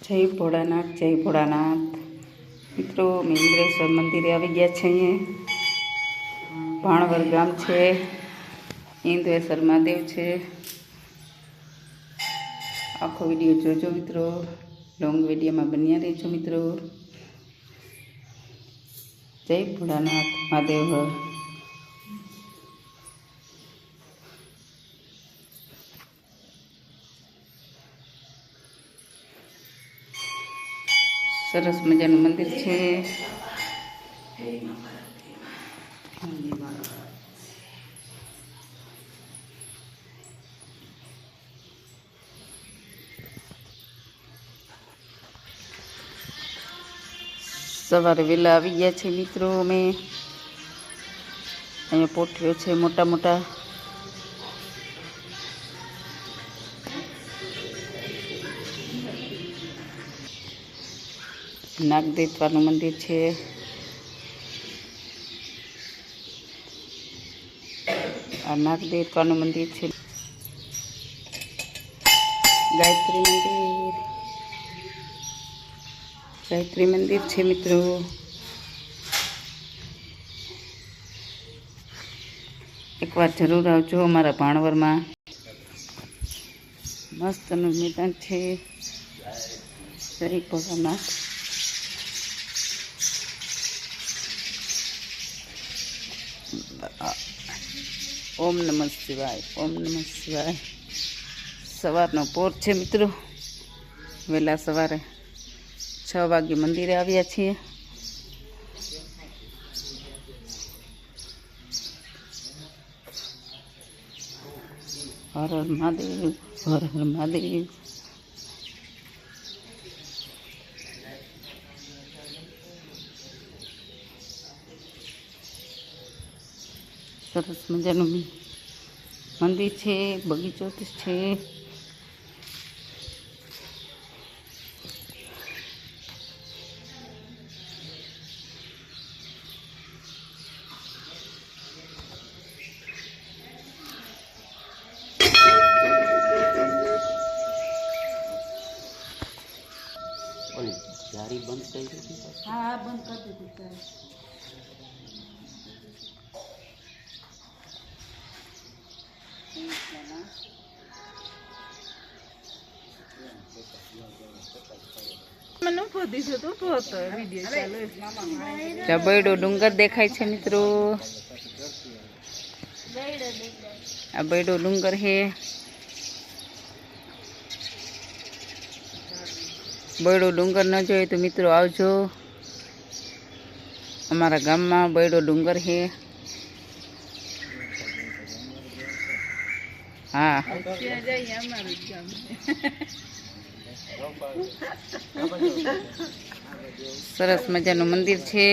जय भोळानाथ जय भोळानाथ। मित्रों इंद्रेश्वर मंदिरे આવી ગયા છે। અહીંયા ભાણવર ગામ છે, इंद्रेश्वर महादेव છે। આખો વિડીયો જોજો મિત્રો, લોંગ વિડીયોમાં બન્યા રહેજો મિત્રો। જય ભોળાનાથ મહાદેવ। सरस मजानु मंदिर है। सवारे वेला आवी गया छे मित्रों। अमे अहींया पोटरीओ छे मोटा मोटा। नागदेवतानुं मंदिर है। आ नागदेवतानुं मंदिर है। गायत्री मंदिर, गायत्री मंदिर है मित्रों। एक बार जरूर आवजो अमारा भाणवर में। मस्त मैदान है। जय भोलानाथ। ओम नमः शिवाय, ओम नमः शिवाय। सवारनो पोर है मित्रों। वेला सवारे 6 वागे मंदिरे आव्या छीए। हर हर महादेव, हर हर महादेव। सरस मजानु मंदिर है, बगीचो है। जारी बंद कर दी। हाँ बंद कर दी। बड़ो डूंगर देखाय छे मित्रों। आ बड़ो डूंगर है। बड़ो डूंगर न जोए तो मित्रों आवजो। अमारा गाम में बड़ो डूंगर है। हाँ सरस मजानु मंदिर है।